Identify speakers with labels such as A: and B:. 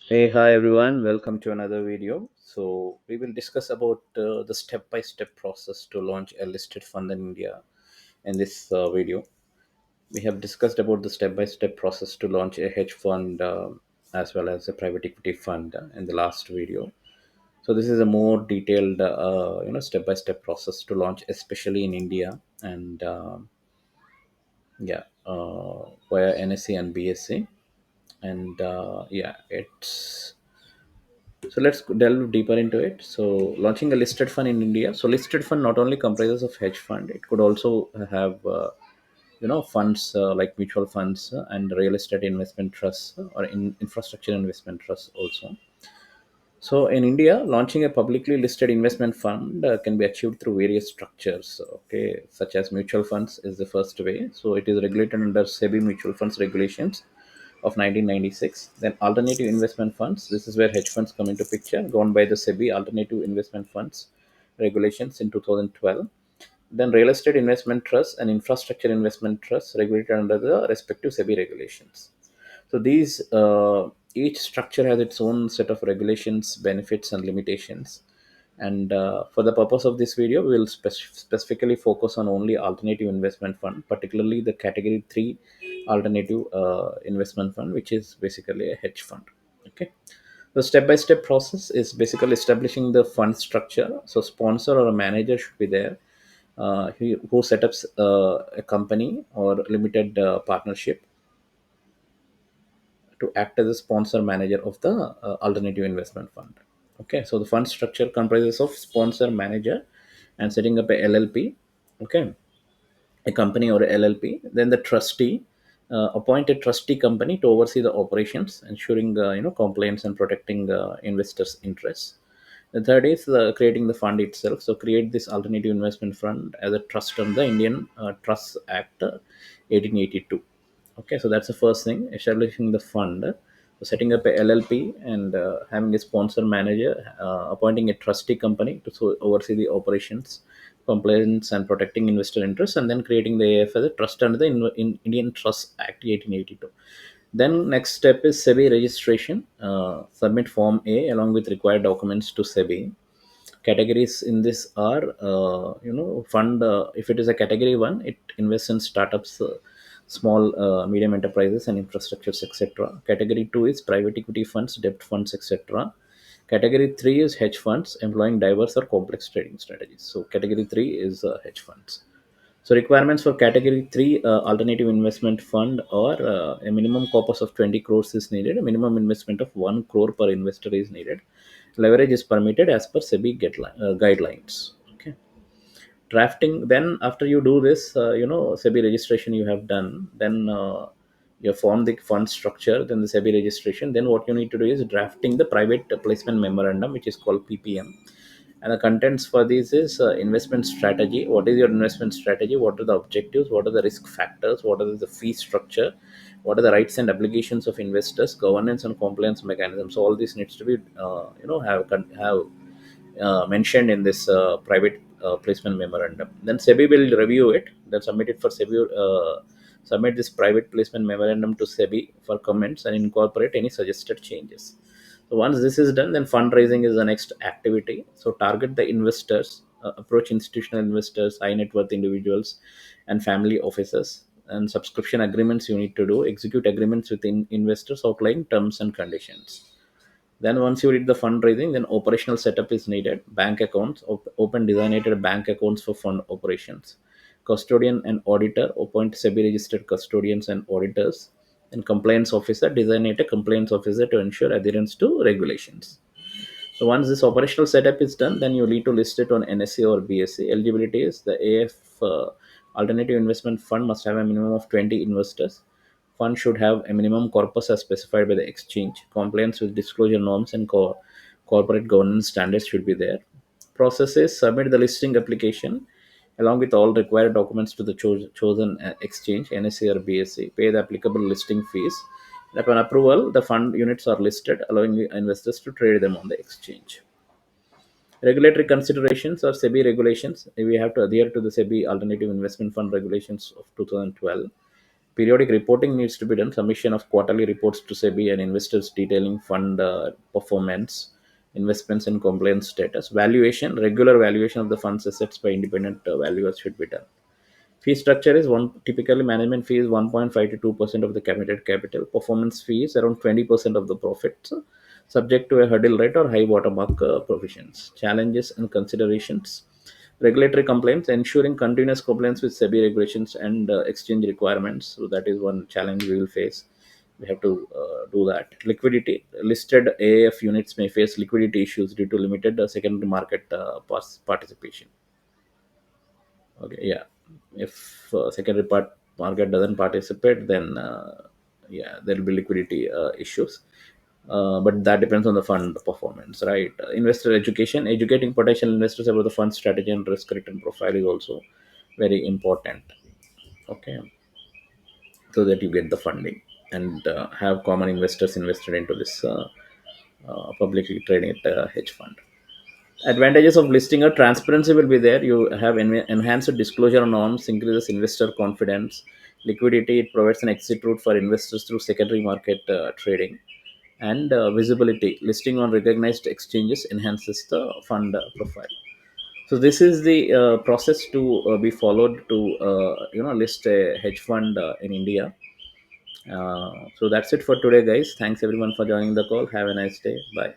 A: Hey, hi everyone. Welcome to another video. So we will discuss about the step-by-step process to launch a listed fund in India. In this video, we have discussed about the step-by-step process to launch a hedge fund as well as a private equity fund in the last video. So this is a more detailed, step-by-step process to launch, especially in India, and via NSE and BSE, and it's So let's delve deeper into it. So launching a listed fund in India. So listed fund not only comprises of hedge fund, it could also have funds like mutual funds and real estate investment trusts or infrastructure investment trusts also. So in India, launching a publicly listed investment fund can be achieved through various structures. Okay, such as mutual funds is the first way. So it is regulated under SEBI mutual funds regulations of 1996. Then alternative investment funds. This is where hedge funds come into picture, governed by the SEBI alternative investment funds regulations in 2012. Then real estate investment trusts and infrastructure investment trusts regulated under the respective SEBI regulations. So these each structure has its own set of regulations, benefits, and limitations. And for the purpose of this video, we will specifically focus on only alternative investment fund, particularly the category 3 alternative investment fund, which is basically a hedge fund. Okay. The step-by-step process is basically establishing the fund structure. So sponsor or a manager should be there, who set up a company or limited partnership to act as a sponsor manager of the alternative investment fund. Okay, so the fund structure comprises of sponsor manager and setting up a LLP. Okay, a company or a LLP. Then the trustee, appoint a trustee company to oversee the operations, ensuring compliance and protecting investors' interests. The third is creating the fund itself. So create this alternative investment fund as a trust under the Indian Trust Act 1882. Okay, so that's the first thing, establishing the fund. So setting up a LLP and having a sponsor manager, appointing a trustee company to oversee the operations, compliance, and protecting investor interests, and then creating the AF as a trust under the Indian Trust Act 1882. Then next step is SEBI registration. Submit Form A along with required documents to SEBI. Categories in this are fund, if it is a category 1, it invests in startups, small medium enterprises and infrastructures, etc. Category 2 is private equity funds, debt funds, etc. Category 3 is hedge funds employing diverse or complex trading strategies. So category 3 is hedge funds. So requirements for category 3 alternative investment fund are a minimum corpus of 20 crores is needed, a minimum investment of 1 crore per investor is needed. Leverage is permitted as per SEBI guidelines. Okay. Drafting, then after you do this, SEBI registration you have done, then you form the fund structure, then the SEBI registration. Then what you need to do is drafting the private placement memorandum, which is called PPM, and the contents for this is investment strategy. What is your investment strategy? What are the objectives? What are the risk factors? What are the fee structure? What are the rights and obligations of investors? Governance and compliance mechanisms. So all this needs to be have mentioned in this private placement memorandum. Then SEBI will review it, then submit it for SEBI. Submit this private placement memorandum to SEBI for comments and incorporate any suggested changes. So once this is done, then fundraising is the next activity. So target the investors, approach institutional investors, high net worth individuals, and family offices. And subscription agreements you need to do. Execute agreements with investors outlining terms and conditions. Then once you did the fundraising, then operational setup is needed. Bank accounts, open designated bank accounts for fund operations. Custodian and auditor, appoint SEBI registered custodians and auditors. And compliance officer, designate a compliance officer to ensure adherence to regulations. So once this operational setup is done, then you need to list it on NSE or BSE. Eligibility is the AF alternative investment fund must have a minimum of 20 investors. Fund should have a minimum corpus as specified by the exchange. Compliance with disclosure norms and corporate governance standards should be there. Process is submit the listing application along with all required documents to the chosen exchange, NSE or BSE. Pay the applicable listing fees. Upon approval, the fund units are listed, allowing the investors to trade them on the exchange. Regulatory considerations or SEBI regulations. We have to adhere to the SEBI Alternative Investment Fund regulations of 2012. Periodic reporting needs to be done. Submission of quarterly reports to SEBI and investors detailing fund performance, investments, and compliance status. Valuation, regular valuation of the fund's assets by independent valuers should be done. Fee structure is one, typically management fee is 1.5 to 2% of the committed capital. Performance fee is around 20% of the profits, subject to a hurdle rate or high watermark provisions. Challenges and considerations. Regulatory compliance, ensuring continuous compliance with SEBI regulations and exchange requirements. So that is one challenge we will face. We have to do that. Liquidity. Listed AAF units may face liquidity issues due to limited secondary market participation. Okay, yeah. If secondary market doesn't participate, then yeah, there will be liquidity issues. But that depends on the fund performance, right? Investor education, educating potential investors about the fund strategy and risk return profile is also very important. Okay, so that you get the funding and have common investors invested into this publicly traded hedge fund. Advantages of listing a transparency will be there. You have enhanced disclosure norms, increases investor confidence, liquidity. It provides an exit route for investors through secondary market trading, and visibility. Listing on recognized exchanges enhances the fund profile. So this is the process to be followed to list a hedge fund in India. So that's it for today, guys. Thanks everyone for joining the call. Have a nice day. Bye.